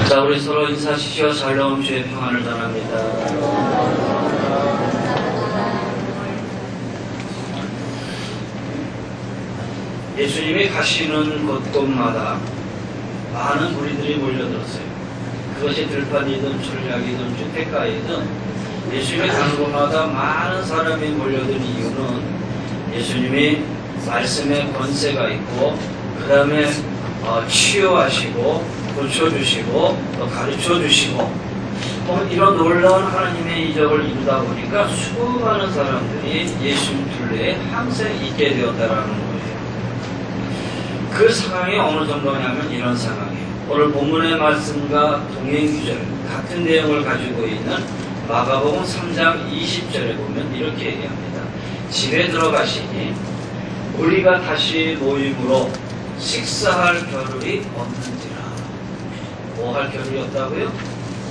자, 우리 서로 인사하시죠. 샬롬, 주의 평안을 전합니다. 예수님이 가시는 곳곳마다 많은 무리들이 몰려들었어요. 그것이 들판이든 전략이든 주택가이든 예수님이 가는 곳마다 많은 사람이 몰려든 이유는 예수님이 말씀에 권세가 있고 그 다음에 치유하시고 고쳐주시고 또 가르쳐주시고 이런 놀라운 하나님의 이적을 이루다 보니까 수많은 사람들이 예수님 둘레에 항상 있게 되었다라는 거예요. 그 상황이 어느 정도냐면 이런 상황이에요. 오늘 본문의 말씀과 동행규절 같은 내용을 가지고 있는 마가복음 3장 20절에 보면 이렇게 얘기합니다. 집에 들어가시니 우리가 다시 모임으로 식사할 겨를이 없는지라. 뭐 할 겨를이 없다고요?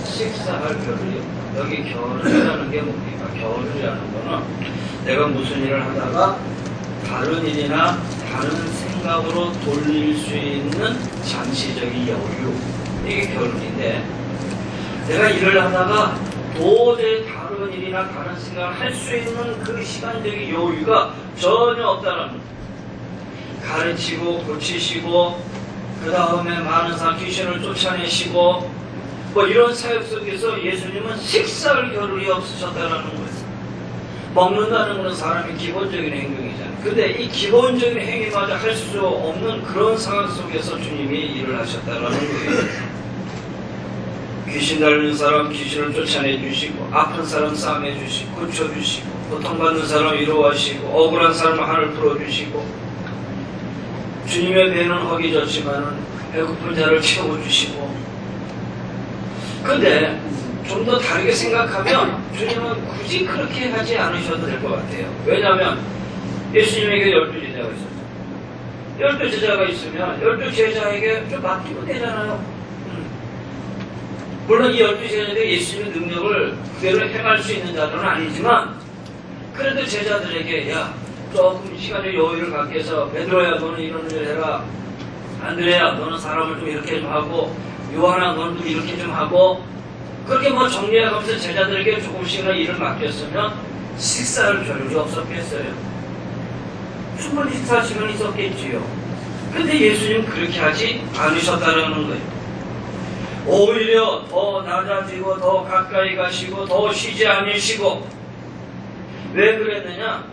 식사할 겨를이 없다. 여기 겨를이라는 게 뭡니까? 겨를이라는 거는 내가 무슨 일을 하다가 다른 일이나 다른 생각으로 돌릴 수 있는 잠시적인 여유, 이게 겨를인데, 내가 일을 하다가 도저히 다른 일이나 다른 생각을 할 수 있는 그 시간적인 여유가 전혀 없다는 거예요. 가르치고 고치시고 그 다음에 많은 사람 귀신을 쫓아내시고 뭐 이런 사역 속에서 예수님은 식사할 겨를이 없으셨다는 거예요. 먹는다는 것은 사람의 기본적인 행동이잖아요. 근데 이 기본적인 행위마저 할 수 없는 그런 상황 속에서 주님이 일을 하셨다는 거예요. 귀신 달린 사람 귀신을 쫓아내 주시고, 아픈 사람 싸매 주시고, 고쳐주시고, 고통받는 사람 위로하시고, 억울한 사람 한을 풀어주시고, 주님의 배는 허기졌지만은 배고픈 자를 채워주시고. 근데 좀 더 다르게 생각하면 주님은 굳이 그렇게 하지 않으셔도 될 것 같아요. 왜냐하면 예수님에게 12제자가 있었죠. 12제자가 있으면 12제자에게 좀 맡기면 되잖아요. 물론 이 12제자들이 예수님의 능력을 그대로 행할 수 있는 자들은 아니지만 그래도 제자들에게 야, 조금 시간의 여유를 갖게 해서 베드로야 너는 이런 일을 해라, 안드레야 너는 사람을 좀 이렇게 좀 하고, 요한아 너는 좀 이렇게 좀 하고, 그렇게 뭐 정리해가면서 제자들에게 조금씩이나 일을 맡겼으면 식사할 겨를이 없었겠어요? 충분히 식사할 시간이 있었겠지요. 근데 예수님은 그렇게 하지 않으셨다는 거예요. 오히려 더 낮아지고 더 가까이 가시고 더 쉬지 않으시고. 왜 그랬느냐?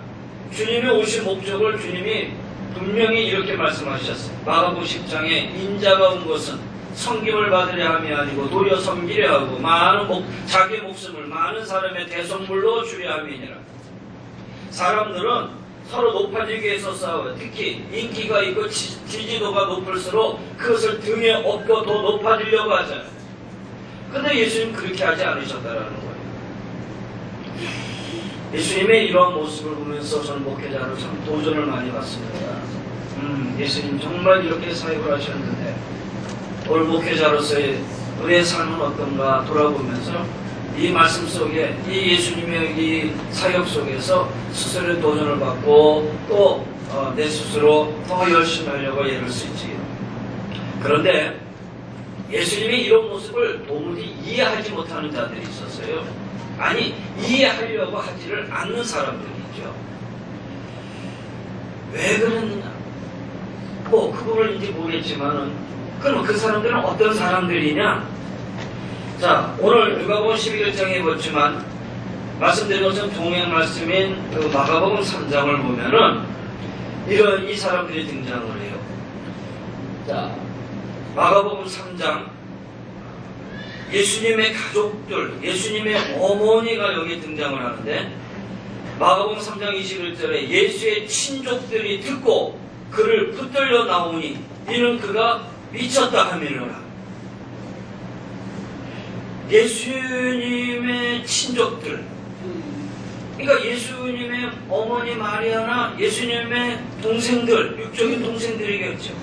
주님이 오신 목적을 주님이 분명히 이렇게 말씀하셨어요. 마가복음 10장에 인자가 온 것은 섬김을 받으려 함이 아니고 도리어 섬기려 하고 자기 목숨을 많은 사람의 대성물로 주려 함이니라. 사람들은 서로 높아지기 위해서 싸워요. 특히 인기가 있고 지지도가 높을수록 그것을 등에 업고 더 높아지려고 하잖아요. 근데 예수님 그렇게 하지 않으셨다라는 거예요. 예수님의 이러한 모습을 보면서 저는 목회자로 참 도전을 많이 받습니다. 예수님 정말 이렇게 사역을 하셨는데 오늘 목회자로서의 우리의 삶은 어떤가 돌아보면서 이 말씀 속에 이 예수님의 이 사역 속에서 스스로의 도전을 받고 또 내 스스로 더 열심히 하려고 애를 쓰지요. 그런데 예수님의 이런 모습을 도무지 이해하지 못하는 자들이 있었어요. 아니, 이해하려고 하지를 않는 사람들이죠. 왜 그랬느냐? 뭐 그 부분인지 모르겠지만은, 그럼 그 사람들은 어떤 사람들이냐? 자, 오늘 누가복음 11장에 보지만 말씀드린 것은 동행 말씀인 그 마가복음 3장을 보면은 이런 이 사람들이 등장을 해요. 자, 마가복음 3장 예수님의 가족들, 예수님의 어머니가 여기 등장을 하는데, 마가복음 3장 21절에 예수의 친족들이 듣고 그를 붙들려 나오니 이는 그가 미쳤다 하미노라. 예수님의 친족들, 그러니까 예수님의 어머니 마리아나 예수님의 동생들, 육적인 동생들이겠죠.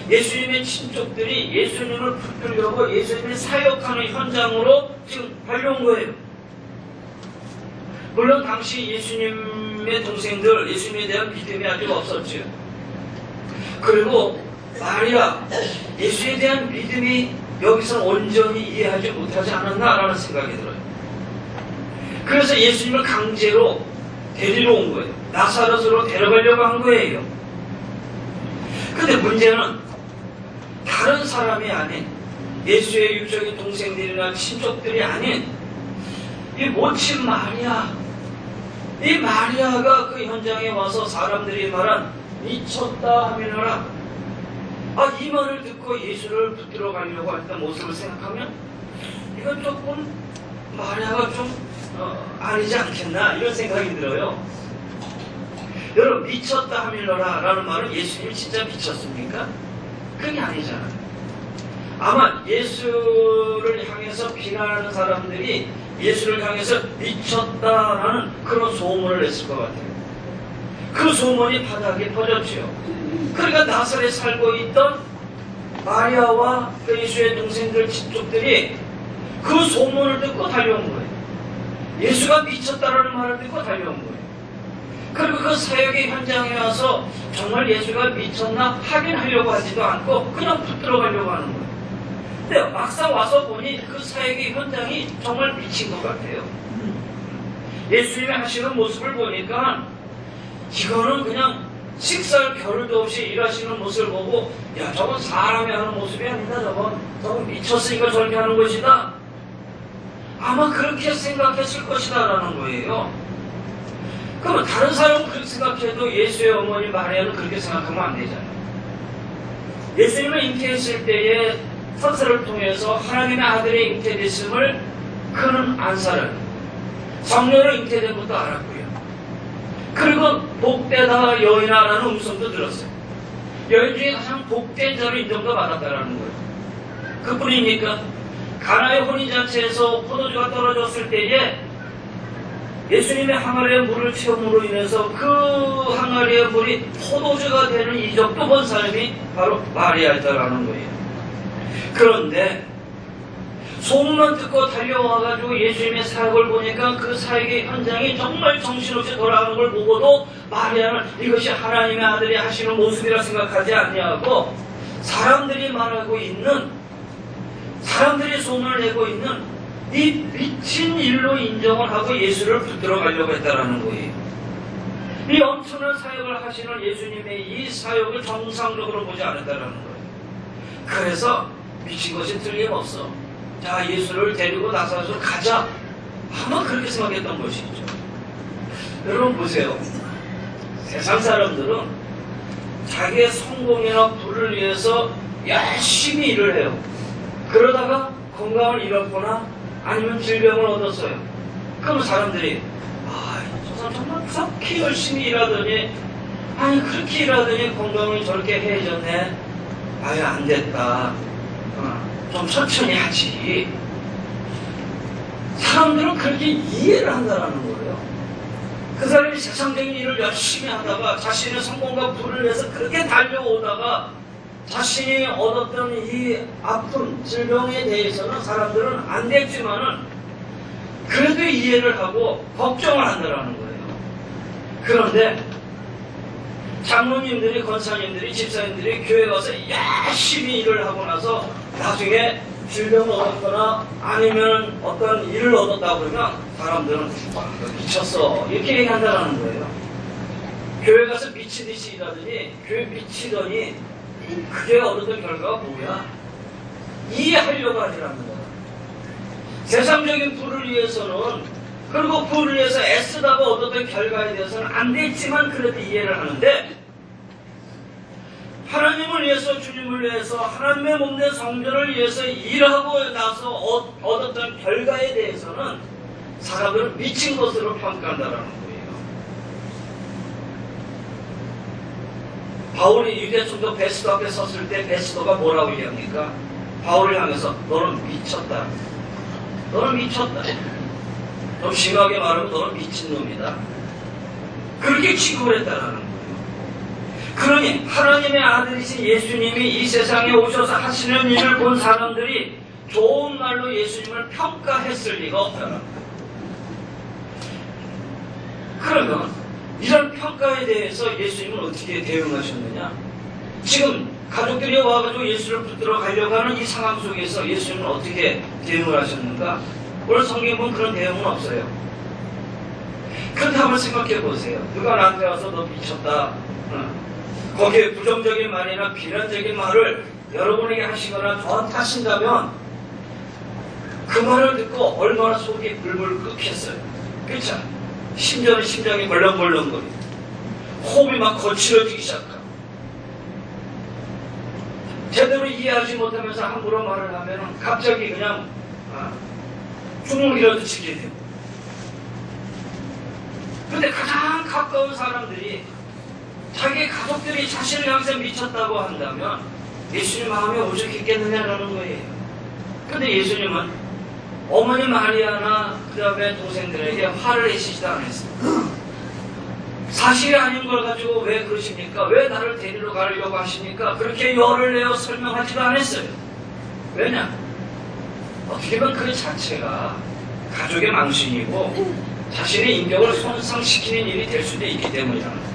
예수님의 친족들이 예수님을 붙들려고 예수님이 사역하는 현장으로 지금 달려온 거예요. 물론 당시 예수님의 동생들, 예수님에 대한 믿음이 아직 없었죠. 그리고 마리아, 예수에 대한 믿음이 여기서 온전히 이해하지 못하지 않았나라는 생각이 들어요. 그래서 예수님을 강제로 데리러 온 거예요. 나사렛으로 데려가려고 한 거예요. 근데 문제는 다른 사람이 아닌 예수의 육적인 동생들이나 친족들이 아닌 이 모친 마리아, 이 마리아가 그 현장에 와서 사람들이 말한 미쳤다 하면라, 이 말을 듣고 예수를 붙들어 가려고 했던 모습을 생각하면 이건 조금 마리아가 좀 아니지 않겠나 이런 생각이 들어요. 여러분, 미쳤다 하밀러라 라는 말은 예수님이 진짜 미쳤습니까? 그게 아니잖아요. 아마 예수를 향해서 비난하는 사람들이 예수를 향해서 미쳤다라는 그런 소문을 냈을 것 같아요. 그 소문이 바닥에 퍼졌죠. 그러니까 나사렛에 살고 있던 마리아와 그 예수의 동생들 친족들이 그 소문을 듣고 달려온 거예요. 예수가 미쳤다라는 말을 듣고 달려온 거예요. 그리고 그 사역의 현장에 와서 정말 예수가 미쳤나 확인하려고 하지도 않고 그냥 붙들어 가려고 하는 거예요. 근데 막상 와서 보니 그 사역의 현장이 정말 미친 것 같아요. 예수님이 하시는 모습을 보니까 이거는 그냥 식살 겨를도 없이 일하시는 모습을 보고, 야, 저건 사람이 하는 모습이 아니다. 저건 미쳤으니까 저렇게 하는 것이다. 아마 그렇게 생각했을 것이다 라는 거예요. 그러면 다른 사람은 그렇게 생각해도 예수의 어머니 마리아는 그렇게 생각하면 안 되잖아요. 예수님을 잉태했을 때에 선사를 통해서 하나님의 아들의 잉태됐음을 그는 안사를 성령으로 잉태된 것도 알았고요. 그리고 복되다 여인아라는 음성도 들었어요. 여인 중에 가장 복된 자로 인정도 받았다라는 거예요. 그뿐입니까? 가나의 혼인잔치에서 포도주가 떨어졌을 때에 예수님의 항아리에 물을 채움으로 인해서 그 항아리의 물이 포도주가 되는 이적도 본 사람이 바로 마리아였다라는 거예요. 그런데 소문만 듣고 달려와가지고 예수님의 사역을 보니까 그 사역의 현장이 정말 정신없이 돌아가는 걸 보고도 마리아는 이것이 하나님의 아들이 하시는 모습이라 생각하지 않냐고, 사람들이 말하고 있는, 사람들이 소문을 내고 있는 이 미친 일로 인정을 하고 예수를 붙들어 가려고 했다라는 거예요. 이 엄청난 사역을 하시는 예수님의 이 사역을 정상적으로 보지 않았다라는 거예요. 그래서 미친 것이 틀림없어. 자, 예수를 데리고 나사렛으로 가자. 아마 그렇게 생각했던 것이죠. 여러분 보세요. 세상 사람들은 자기의 성공이나 부를 위해서 열심히 일을 해요. 그러다가 건강을 잃었거나 아니면 질병을 얻었어요. 그럼 사람들이 저 사람 정말 그렇게 열심히 일하더니, 그렇게 일하더니 건강이 저렇게 해해졌네. 안 됐다. 좀 천천히 하지. 사람들은 그렇게 이해를 한다는 거예요. 그 사람이 세상적인 일을 열심히 하다가 자신의 성공과 부를 위해서 그렇게 달려오다가 자신이 얻었던 이 아픔, 질병에 대해서는 사람들은 안 됐지만은 그래도 이해를 하고 걱정을 한다는 거예요. 그런데 장로님들이, 권사님들이, 집사님들이 교회 가서 열심히 일을 하고 나서 나중에 질병을 얻었거나 아니면 어떤 일을 얻었다 그러면 사람들은 미쳤어 이렇게 얘기한다는 거예요. 교회 가서 미친 듯이 일하더니, 교회 미치더니 그게 얻었던 결과가 뭐야? 이해하려고 하지 않는 거야. 세상적인 부를 위해서는, 그리고 부를 위해서 애쓰다가 얻었던 결과에 대해서는 안 됐지만 그래도 이해를 하는데, 하나님을 위해서, 주님을 위해서, 하나님의 몸된 성전을 위해서 일하고 나서 얻었던 결과에 대해서는 사람들은 미친 것으로 평가한다는 거예요. 바울이 유대성도 베스도 앞에 섰을 때 베스도가 뭐라고 얘기합니까? 바울을 향해서 너는 미쳤다. 너는 미쳤다. 좀 심하게 말하면 너는 미친놈이다. 그렇게 취급을 했다는 거예요. 그러니 하나님의 아들이신 예수님이 이 세상에 오셔서 하시는 일을 본 사람들이 좋은 말로 예수님을 평가했을 리가 없다는 거예요. 그러면 이런 평가에 대해서 예수님은 어떻게 대응하셨느냐? 지금 가족들이 와가지고 예수를 붙들어 가려고 하는 이 상황 속에서 예수님은 어떻게 대응을 하셨는가? 오늘 성경에 보면 그런 대응은 없어요. 그런데 한번 생각해 보세요. 누가 나한테 와서 너 미쳤다. 거기에 부정적인 말이나 비난적인 말을 여러분에게 하시거나 저한테 하신다면 그 말을 듣고 얼마나 속이 불불 끓겠어요. 그렇죠? 심지어는 심장이 벌렁벌렁거리고 호흡이 막 거칠어지기 시작하고 제대로 이해하지 못하면서 함부로 말을 하면 갑자기 그냥 주먹이라도 치게 되고. 그런데 가장 가까운 사람들이 자기 가족들이 자신을 향해서 미쳤다고 한다면 예수님 마음이 오죽했겠느냐라는 거예요. 그런데 예수님은 어머니 마리아나 그 다음에 동생들에게 화를 내시지도 않았어요. 사실이 아닌 걸 가지고 왜 그러십니까? 왜 나를 데리러 가려고 하십니까? 그렇게 열을 내어 설명하지도 않았어요. 왜냐? 어떻게 보면 그 자체가 가족의 망신이고 자신의 인격을 손상시키는 일이 될 수도 있기 때문이라는 거예요.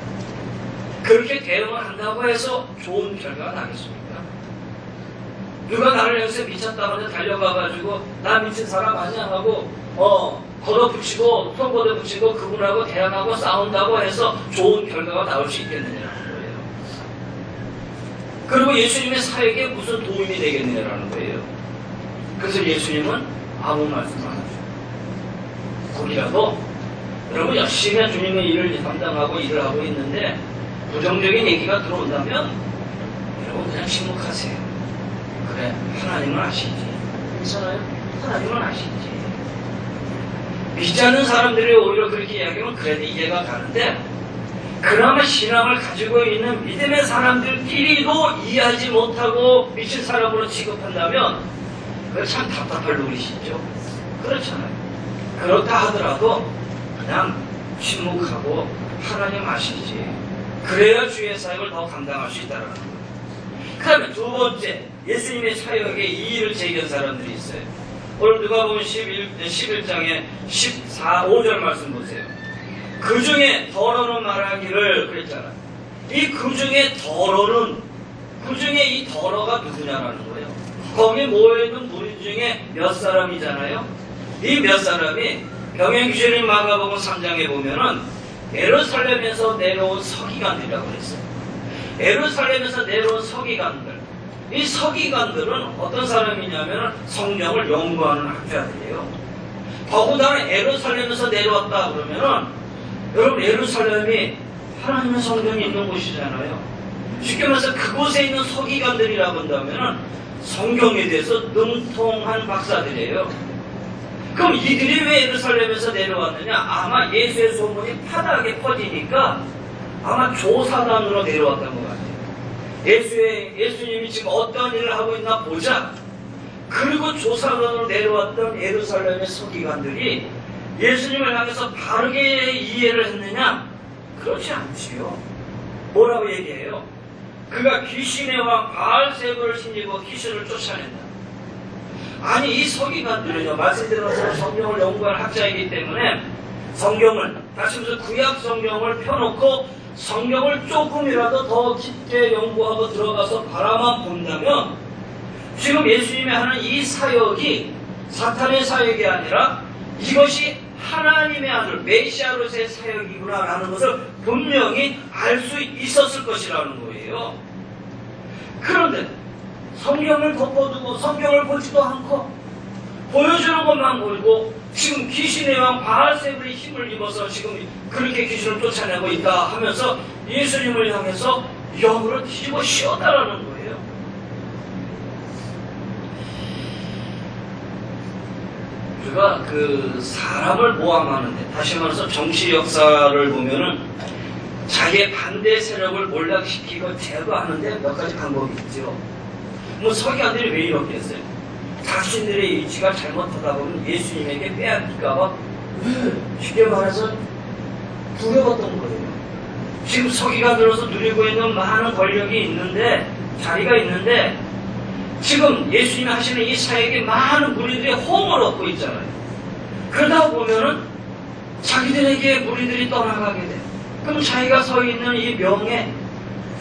그렇게 대응을 한다고 해서 좋은 결과가 나겠습니까? 누가 나를 향해서 미쳤다고 해서 달려가가지고 나 미친 사람 아니야 하고 걷어붙이고 손 걷어붙이고 그분하고 대항하고 싸운다고 해서 좋은 결과가 나올 수 있겠느냐는 거예요. 그리고 예수님의 사역에 무슨 도움이 되겠느냐는 거예요. 그래서 예수님은 아무 말씀 안 하죠. 거기라도 여러분 열심히 주님의 일을 감당하고 일을 하고 있는데 부정적인 얘기가 들어온다면 여러분 그냥 침묵하세요. 그래, 하나님은 아시지. 괜찮아요? 하나님은 아시지. 믿지 않는 사람들이 오히려 그렇게 이야기하면 그래도 이해가 가는데 그나마 신앙을 가지고 있는 믿음의 사람들끼리도 이해하지 못하고 미친 사람으로 취급한다면 그거 참 답답할 노릇이죠. 그렇잖아요. 그렇다 하더라도 그냥 침묵하고 하나님 아시지. 그래야 주의 사역을 더 감당할 수 있다는 거예요. 그 다음에 두 번째, 예수님의 사역에 이의를 제기한 사람들이 있어요. 오늘 누가복음 11장에 5절 말씀 보세요. 그 중에 더러는 말하기를 그랬잖아요. 이 그 중에 더러는, 그 중에 이 더러가 누구냐라는 거예요. 거기 모여있는 무리 중에 몇 사람이잖아요. 이 몇 사람이 병행주의 마가복음 3장에 보면은 예루살렘에서 내려온 서기관들이라고 그랬어요. 예루살렘에서 내려온 서기관들. 이 서기관들은 어떤 사람이냐면 성경을 연구하는 학자들이에요. 더군다나 예루살렘에서 내려왔다 그러면은 여러분 예루살렘이 하나님의 성경이 있는 곳이잖아요. 쉽게 말해서 그곳에 있는 서기관들이라고 한다면은 성경에 대해서 능통한 박사들이에요. 그럼 이들이 왜 예루살렘에서 내려왔느냐? 아마 예수의 소문이 파다하게 퍼지니까 아마 조사단으로 내려왔던 것 같아요. 예수님이 지금 어떤 일을 하고 있나 보자. 그리고 조사단으로 내려왔던 예루살렘의 서기관들이 예수님을 향해서 바르게 이해를 했느냐? 그렇지 않지요. 뭐라고 얘기해요? 그가 귀신의 왕 바알세불을 힘입어 귀신을 쫓아낸다. 아니 이 서기관들은요, 말씀드린 성경을 연구한 학자이기 때문에 성경을, 다시 말해서 구약 성경을 펴놓고 성경을 조금이라도 더 깊게 연구하고 들어가서 바라만 본다면 지금 예수님이 하는 이 사역이 사탄의 사역이 아니라 이것이 하나님의 아들 메시아로서의 사역이구나라는 것을 분명히 알 수 있었을 것이라는 거예요. 그런데 성경을 덮어두고 성경을 보지도 않고 보여주는 것만 보이고 지금 귀신의 왕 바알세불이 힘을 입어서 지금 그렇게 귀신을 쫓아내고 있다 하면서 예수님을 향해서 영으로 뒤집어 씌웠다라는 거예요. 우리가 그 사람을 모함하는데, 다시 말해서 정치 역사를 보면은 자기의 반대 세력을 몰락시키고 제거하는데 몇 가지 방법이 있죠. 뭐 서기관들이 왜 이렇겠어요? 자신들의 의지가 잘못하다 보면 예수님에게 빼앗길까봐 쉽게 말해서 두려웠던 거예요. 지금 서기관으로서 누리고 있는 많은 권력이 있는데, 자리가 있는데 지금 예수님이 하시는 이 사역에 많은 무리들이 호응을 얻고 있잖아요. 그러다 보면은 자기들에게 무리들이 떠나가게 돼. 그럼 자기가 서 있는 이 명예,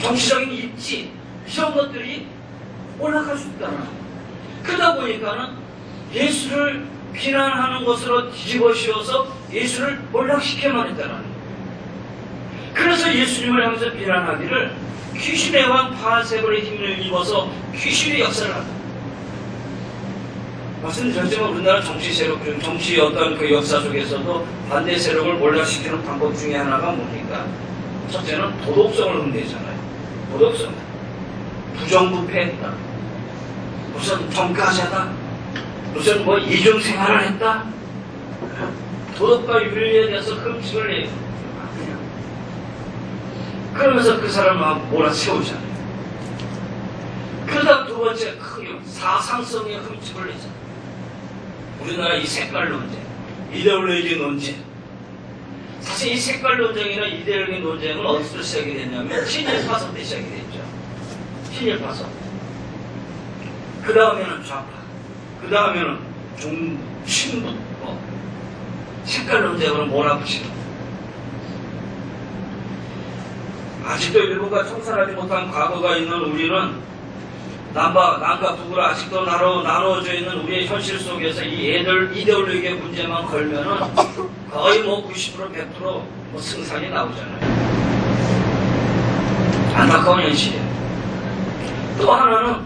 정치적인 입지, 이런 것들이 올라갈 수 있다는. 그러다 보니까는 예수를 비난하는 것으로 뒤집어 씌워서 예수를 몰락시켜만 했다는 거예요. 그래서 예수님을 향해서 비난하기를 귀신의 왕 바알세불의 힘을 입어서 귀신의 역사를 한다. 말씀드렸지만 우리나라 정치 세력, 정치 어떤 그 역사 속에서도 반대 세력을 몰락시키는 방법 중에 하나가 뭡니까? 첫째는 도덕성을 흉내잖아요. 도덕성. 부정부패했다. 무슨 정가자다. 무슨 뭐 이중생활을 했다. 도덕과 윤리에 대해서 흠집을 내요. 그러면서 그 사람을 몰아세우잖아요. 그러다 두 번째 크게 사상성의 흠집을 내잖아요. 우리나라 이 색깔 논쟁, 이데올로기 논쟁. 사실 이 색깔 논쟁이나 이데올로기 논쟁은 어디서 시작이 됐냐면 친일파서 때 시작이 됐죠. 친일파서. 그 다음에는 좌파. 그 다음에는 중친부. 색깔 논쟁으로 몰아붙이는. 아직도 일본과 청산하지 못한 과거가 있는 우리는 남과 북으로 아직도 나눠져 있는 우리의 현실 속에서 이 이데올로기의 문제만 걸면은 거의 뭐 90% 100% 뭐 승산이 나오잖아요. 안타까운 현실이에요. 또 하나는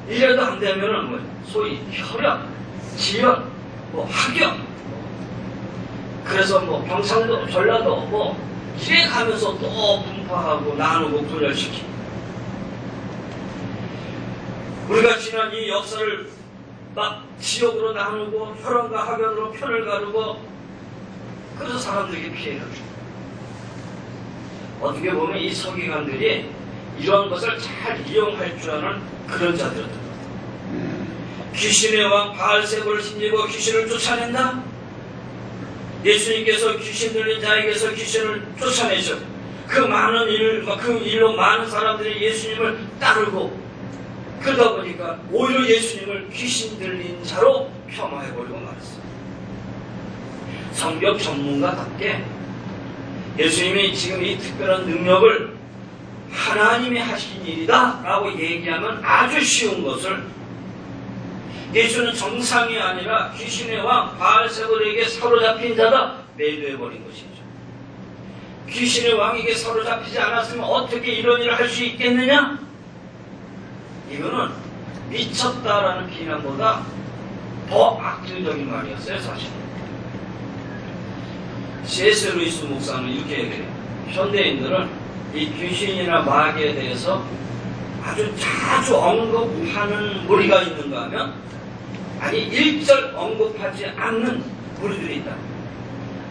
이래도 안 되면은 뭐 소위 혈연, 지연, 뭐 학연. 그래서 뭐 경상도, 전라도 뭐 이래 가면서 또 분파하고 나누고 분열시키고. 우리가 지난 이 역사를 막 지역으로 나누고 혈연과 학연으로 편을 가르고 그래서 사람들에게 피해를 주고. 어떻게 보면 이 서기관들이 이런 것을 잘 이용할 줄 아는 그런 자들이었던 것 같아요. 귀신의 왕 바알세불을 힘입어 귀신을 쫓아낸다. 예수님께서 귀신 들린 자에게서 귀신을 쫓아내셔. 그 일로 많은 사람들이 예수님을 따르고 그러다 보니까 오히려 예수님을 귀신 들린 자로 폄하해버리고 말았어요. 성경 전문가답게 예수님이 지금 이 특별한 능력을 하나님이 하신 일이다 라고 얘기하면 아주 쉬운 것을 예수는 정상이 아니라 귀신의 왕 바알세불에게 사로잡힌 자다 매도해버린 것이죠. 귀신의 왕에게 사로잡히지 않았으면 어떻게 이런 일을 할 수 있겠느냐? 이거는 미쳤다라는 비난보다 더 악질적인 말이었어요, 사실. C.S. 루이스 목사는 이렇게 얘기해요. 현대인들은 이 귀신이나 마귀에 대해서 아주 자주 언급하는 무리가 있는가 하면 아니 일절 언급하지 않는 무리들이 있다.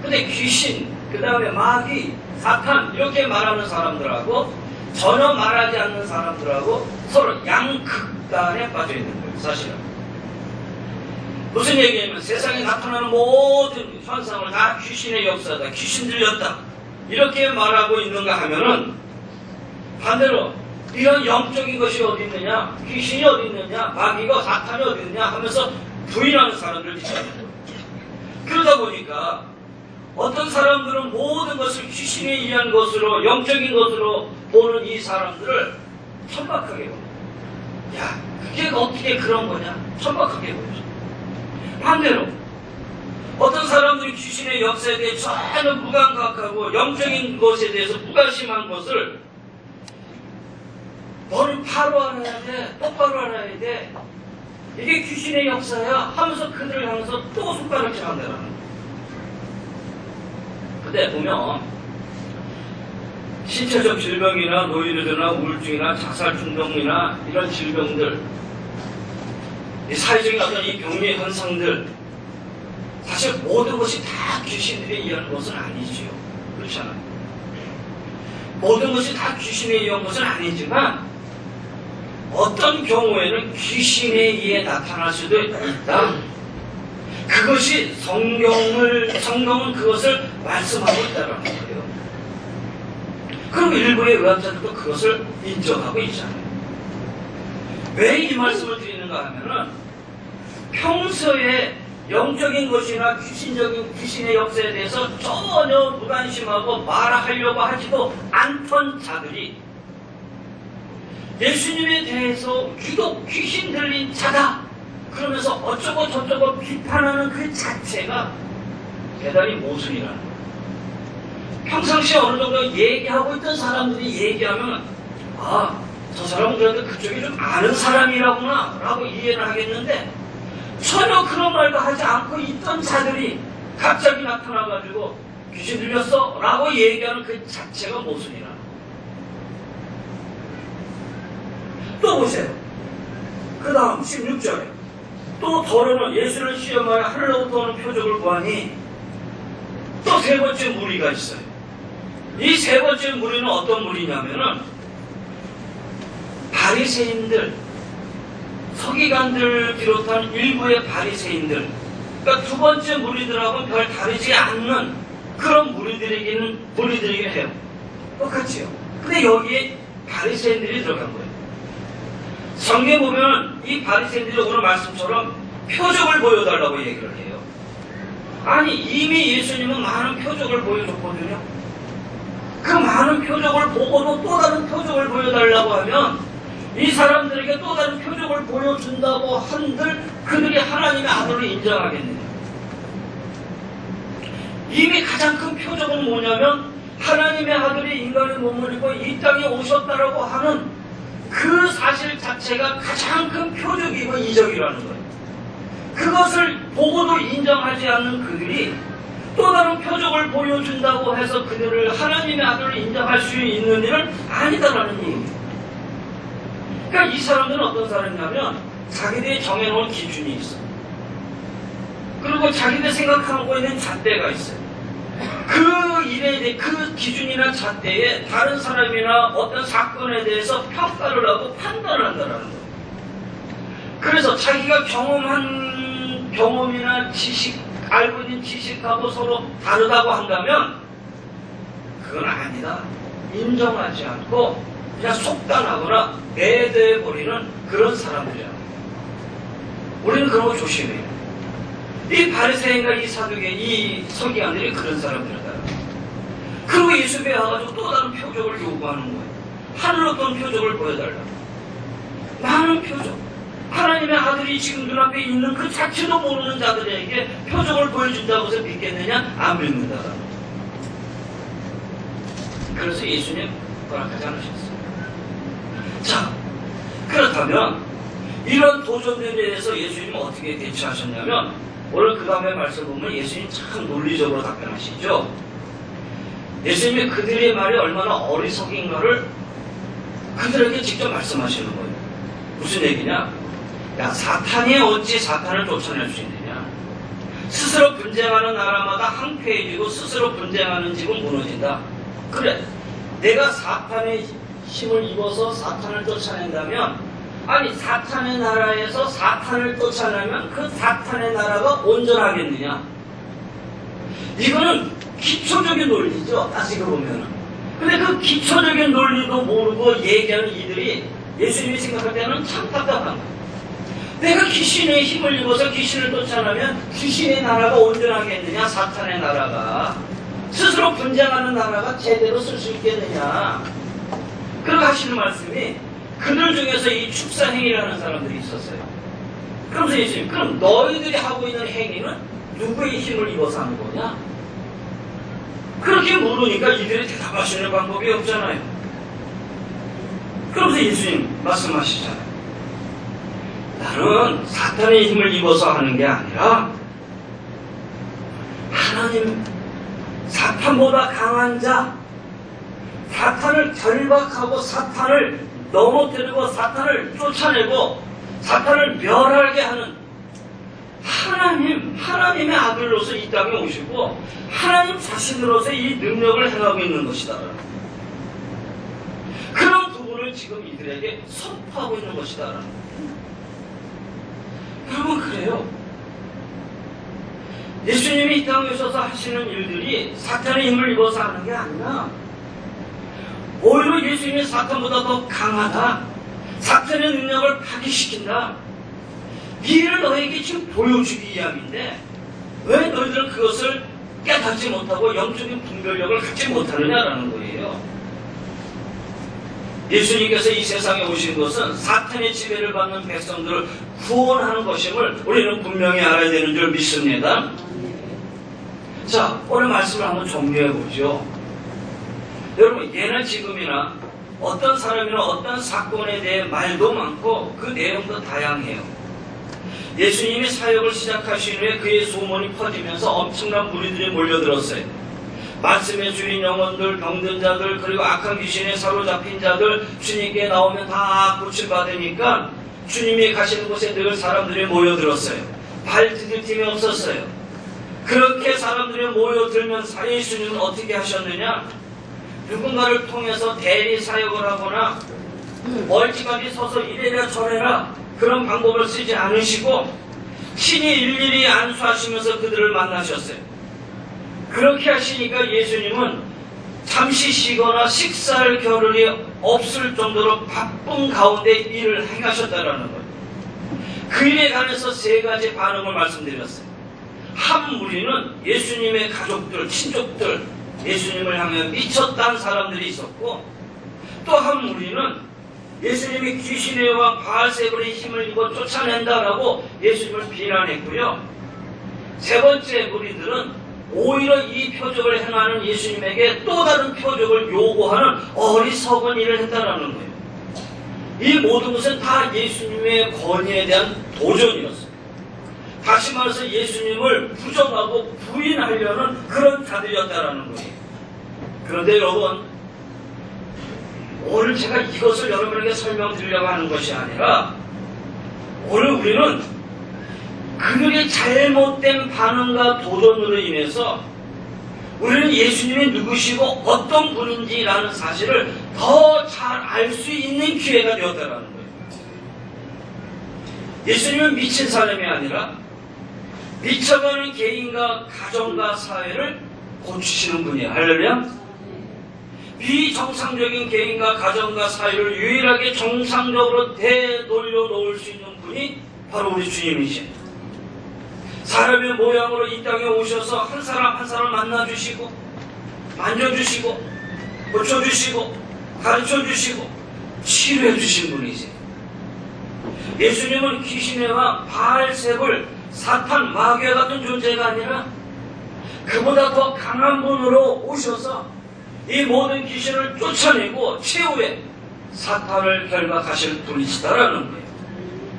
근데 귀신, 그 다음에 마귀, 사탄 이렇게 말하는 사람들하고 전혀 말하지 않는 사람들하고 서로 양극단에 빠져 있는 거예요, 사실은. 무슨 얘기냐면 세상에 나타나는 모든 현상을 다 귀신의 역사다, 귀신 들렸다 이렇게 말하고 있는가 하면은 반대로 이런 영적인 것이 어디 있느냐, 귀신이 어디 있느냐, 마귀가 사탄이 어디 있느냐 하면서 부인하는 사람들을 있잖아요. 그러다 보니까 어떤 사람들은 모든 것을 귀신에 의한 것으로, 영적인 것으로 보는 이 사람들을 천박하게 봅니다. 야, 그게 어떻게 그런 거냐? 천박하게 보죠. 반대로 어떤 사람들이 귀신의 역사에 대해 전혀 무감각하고 영적인 것에 대해서 무관심한 것을 너는 바로 알아야 돼, 똑바로 알아야 돼, 이게 귀신의 역사야 하면서 그들을 향해서 또 손가락질 한다는 거예요. 근데 보면 신체적 질병이나 노이로제나 우울증이나 자살 중독이나 이런 질병들, 이 사회적인 어떤 이 병리 현상들, 사실 모든 것이 다 귀신들에 의한 것은 아니지요. 그렇잖아요. 모든 것이 다 귀신에 의한 것은 아니지만 어떤 경우에는 귀신에 의해 나타날 수도 있다. 그것이 성경은 그것을 말씀하고 있다는 거예요. 그리고 일부의 의학자들도 그것을 인정하고 있잖아요. 왜 이 말씀을 드리는가 하면은 평소에 영적인 것이나 귀신의 역사에 대해서 전혀 무관심하고 말하려고 하지도 않던 자들이 예수님에 대해서 유독 귀신 들린 자다 그러면서 어쩌고 저쩌고 비판하는 그 자체가 대단히 모순이라는 거예요. 평상시에 어느 정도 얘기하고 있던 사람들이 얘기하면 아, 저 사람은 그래도 그쪽이 좀 아는 사람이라구나 라고 이해를 하겠는데 전혀 그런 말도 하지 않고 있던 자들이 갑자기 나타나가지고 귀신 들렸어? 라고 얘기하는 그 자체가 모순이라는 거예요. 또 보세요. 그 다음 16절에 또 더러는 예수를 시험하여 하늘로부터 오는 표적을 구하니 또 세 번째 무리가 있어요. 이 세 번째 무리는 어떤 무리냐면은 바리새인들, 서기관들 비롯한 일부의 바리새인들, 그러니까 두 번째 무리들하고는 별 다르지 않는 그런 무리들이긴 해요. 똑같지요. 근데 여기에 바리새인들이 들어간 거예요. 성경에 보면 이 바리새인들이 오늘 말씀처럼 표적을 보여달라고 얘기를 해요. 아니 이미 예수님은 많은 표적을 보여줬거든요. 그 많은 표적을 보고도 또 다른 표적을 보여달라고 하면 이 사람들에게 또 다른 표적을 보여준다고 한들 그들이 하나님의 아들을 인정하겠느냐. 이미 가장 큰 표적은 뭐냐면 하나님의 아들이 인간의 몸을 입고 이 땅에 오셨다라고 하는 그 사실 자체가 가장 큰 표적이고 이적이라는 거예요. 그것을 보고도 인정하지 않는 그들이 또 다른 표적을 보여준다고 해서 그들을 하나님의 아들을 인정할 수 있는 일은 아니다라는 얘기예요. 그러니까 이 사람들은 어떤 사람이냐면 자기들이 정해놓은 기준이 있어요. 그리고 자기들 생각하고 있는 잣대가 있어요. 그 일에 대해 그 기준이나 잣대에 다른 사람이나 어떤 사건에 대해서 평가를 하고 판단을 한다는 거예요. 그래서 자기가 경험한 경험이나 지식, 알고 있는 지식하고 서로 다르다고 한다면 그건 아니다. 인정하지 않고 그냥 속단하거나 내대해버리는 그런 사람들이야. 우리는 그런 거 조심해요. 이 바리새인과 이 사두개, 이 서기관들이 그런 사람들이다. 그리고 예수 배에 와가지고 또 다른 표적을 요구하는 거예요. 하늘로 떤 표적을 보여달라. 많은 표적. 하나님의 아들이 지금 눈앞에 있는 그 자체도 모르는 자들에게 표적을 보여준다고 해서 믿겠느냐? 안 믿는다. 그래서 예수님 허락하지 않으셨어요. 자, 그렇다면 이런 도전에 대해서 예수님은 어떻게 대처하셨냐면 오늘 그 다음에 말씀 보면 예수님 참 논리적으로 답변하시죠. 예수님이 그들의 말이 얼마나 어리석인가를 그들에게 직접 말씀하시는 거예요. 무슨 얘기냐? 야, 사탄이 어찌 사탄을 쫓아낼 수 있느냐? 스스로 분쟁하는 나라마다 황폐해지고 스스로 분쟁하는 집은 무너진다. 그래, 내가 사탄의 힘을 입어서 사탄을 쫓아낸다면 아니 사탄의 나라에서 사탄을 쫓아내면 그 사탄의 나라가 온전하겠느냐? 이거는 기초적인 논리죠. 따지고 보면은. 근데 그 기초적인 논리도 모르고 얘기하는 이들이 예수님이 생각할 때는 참 답답한 거예요. 내가 귀신의 힘을 입어서 귀신을 쫓아내면 귀신의 나라가 온전하겠느냐? 사탄의 나라가. 스스로 분쟁하는 나라가 제대로 쓸 수 있겠느냐? 그러고 하시는 말씀이 그들 중에서 이 축사행위라는 사람들이 있었어요. 그러면서 예수님, 그럼 너희들이 하고 있는 행위는 누구의 힘을 입어서 하는 거냐? 그렇게 물으니까 이들이 대답하시는 방법이 없잖아요. 그러면서 예수님 말씀하시잖아요. 나는 사탄의 힘을 입어서 하는 게 아니라 하나님, 사탄보다 강한 자, 사탄을 결박하고 사탄을 넘어뜨리고 사탄을 쫓아내고 사탄을 멸하게 하는 하나님, 하나님의 아들로서 이 땅에 오시고 하나님 자신으로서 이 능력을 행하고 있는 것이다. 그런 부분을 지금 이들에게 선포하고 있는 것이다. 여러분 그래요. 예수님이 이 땅에 오셔서 하시는 일들이 사탄의 힘을 입어서 하는 게 아니라 오히려 예수님이 사탄보다 더 강하다. 사탄의 능력을 파괴시킨다. 이 일을 너에게 지금 보여주기 위함인데 왜 너희들은 그것을 깨닫지 못하고 영적인 분별력을 갖지 못하느냐라는 거예요. 예수님께서 이 세상에 오신 것은 사탄의 지배를 받는 백성들을 구원하는 것임을 우리는 분명히 알아야 되는 줄 믿습니다. 자, 오늘 말씀을 한번 정리해 보죠. 여러분, 예나 지금이나 어떤 사람이나 어떤 사건에 대해 말도 많고 그 내용도 다양해요. 예수님이 사역을 시작하신 후에 그의 소문이 퍼지면서 엄청난 무리들이 몰려들었어요. 말씀에 주인 영혼들, 병든 자들, 그리고 악한 귀신에 사로잡힌 자들, 주님께 나오면 다 고침받으니까 주님이 가시는 곳에 늘 사람들이 모여들었어요. 발 디딜 틈이 없었어요. 그렇게 사람들이 모여들면서 예수님은 어떻게 하셨느냐? 누군가를 통해서 대리 사역을 하거나 멀찌감치 서서 이래라 저래라 그런 방법을 쓰지 않으시고 친히 일일이 안수하시면서 그들을 만나셨어요. 그렇게 하시니까 예수님은 잠시 쉬거나 식사할 겨를이 없을 정도로 바쁜 가운데 일을 행하셨다라는 거예요. 그 일에 관해서 세 가지 반응을 말씀드렸어요. 한 무리는 예수님의 가족들, 친족들, 예수님을 향해 미쳤다는 사람들이 있었고, 또 한 무리는 예수님이 귀신의와 바알세불의 힘을 입어 쫓아낸다라고 예수님을 비난했고요. 세 번째 무리들은 오히려 이 표적을 행하는 예수님에게 또 다른 표적을 요구하는 어리석은 일을 했다라는 거예요. 이 모든 것은 다 예수님의 권위에 대한 도전이었어요. 다시 말해서 예수님을 부정하고 부인하려는 그런 자들이었다라는 거예요. 그런데 여러분, 오늘 제가 이것을 여러분에게 설명드리려고 하는 것이 아니라 오늘 우리는 그들의 잘못된 반응과 도전으로 인해서 우리는 예수님이 누구시고 어떤 분인지라는 사실을 더 잘 알 수 있는 기회가 되었다는 거예요. 예수님은 미친 사람이 아니라 미쳐가는 개인과 가정과 사회를 고치시는 분이에요. 할렐루야. 비정상적인 개인과 가정과 사회를 유일하게 정상적으로 되돌려 놓을 수 있는 분이 바로 우리 주님이십니다. 사람의 모양으로 이 땅에 오셔서 한 사람 한 사람 만나주시고 만져주시고 고쳐주시고 가르쳐주시고 치료해주신 분이세요. 예수님은 귀신의와 바알세불, 사탄, 마귀와 같은 존재가 아니라 그보다 더 강한 분으로 오셔서 이 모든 귀신을 쫓아내고 최후에 사탄을 결박하실 분이시다라는 거예요.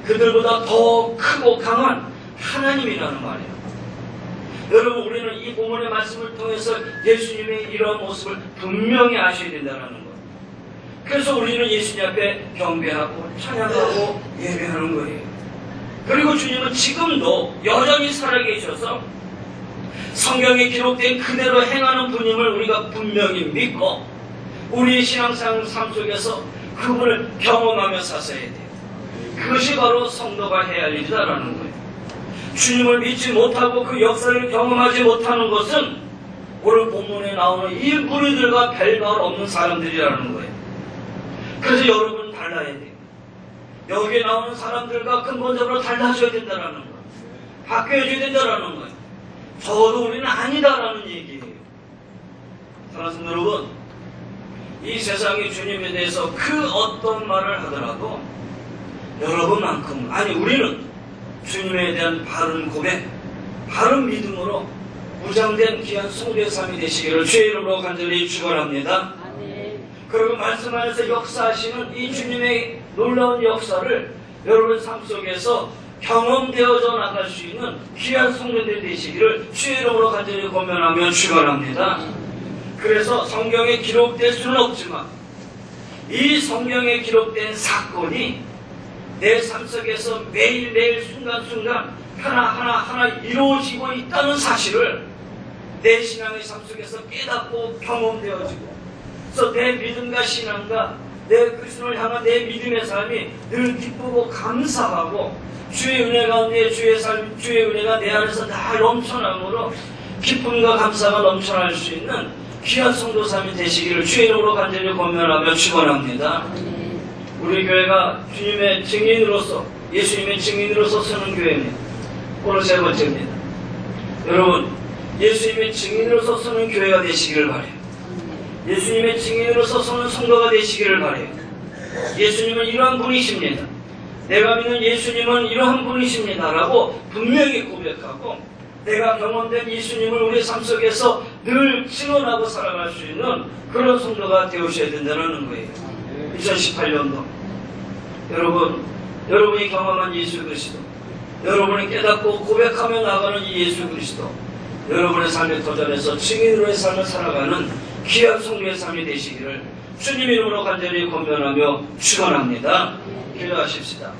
그들보다 더 크고 강한 하나님이라는 말이에요. 여러분, 우리는 이 본문의 말씀을 통해서 예수님의 이러한 모습을 분명히 아셔야 된다는 거예요. 그래서 우리는 예수님 앞에 경배하고 찬양하고 예배하는 거예요. 그리고 주님은 지금도 여전히 살아계셔서 성경에 기록된 그대로 행하는 분임을 우리가 분명히 믿고 우리의 신앙생활 삶 속에서 그분을 경험하며 사셔야 돼요. 그것이 바로 성도가 해야 할 일이다라는 거예요. 주님을 믿지 못하고 그 역사를 경험하지 못하는 것은 오늘 본문에 나오는 이 무리들과 별말 없는 사람들이라는 거예요. 그래서 여러분 달라야 돼요. 여기에 나오는 사람들과 근본적으로 달라져야 된다는 거예요. 바뀌어져야 된다는 거예요. 적어도 우리는 아니다라는 얘기예요. 사랑하는 여러분, 이 세상이 주님에 대해서 그 어떤 말을 하더라도 여러분만큼, 아니 우리는 주님에 대한 바른 고백, 바른 믿음으로 무장된 귀한 성도의 삶이 되시기를 주의 이름으로 간절히 축원합니다. 그리고 말씀 안에서 역사하시는 이 주님의 놀라운 역사를 여러분 삶 속에서 경험되어져 나갈 수 있는 귀한 성도들 되시기를 주의 이름으로 간절히 고면하며 축원합니다. 그래서 성경에 기록될 수는 없지만 이 성경에 기록된 사건이 내 삶 속에서 매일매일 순간순간 하나하나 이루어지고 있다는 사실을 내 신앙의 삶 속에서 깨닫고 경험되어지고, 그래서 내 믿음과 신앙과 내 그리스도를 향한 내 믿음의 삶이 늘 기쁘고 감사하고 주의 은혜 가운데 주의 삶, 주의 은혜가 내 안에서 다 넘쳐남으로 기쁨과 감사가 넘쳐날 수 있는 귀한 성도 삶이 되시기를 주의 이름으로 간절히 권면하며 축원합니다. 우리 교회가 주님의 증인으로서, 예수님의 증인으로서 서는 교회입니다. 오늘 세 번째입니다. 여러분, 예수님의 증인으로서 서는 교회가 되시기를 바라요. 예수님의 증인으로서 서는 성도가 되시기를 바라요. 예수님은 이러한 분이십니다. 내가 믿는 예수님은 이러한 분이십니다라고 분명히 고백하고 내가 경험된 예수님을 우리 삶 속에서 늘 증언하고 살아갈 수 있는 그런 성도가 되어셔야 된다는 거예요. 2018년도 여러분이 경험한 예수 그리스도, 여러분이 깨닫고 고백하며 나가는 이 예수 그리스도, 여러분의 삶의 도전에서 증인으로의 삶을 살아가는 귀한 성도의 삶이 되시기를 주님 이름으로 간절히 권면하며 축원합니다. 기도하십시다.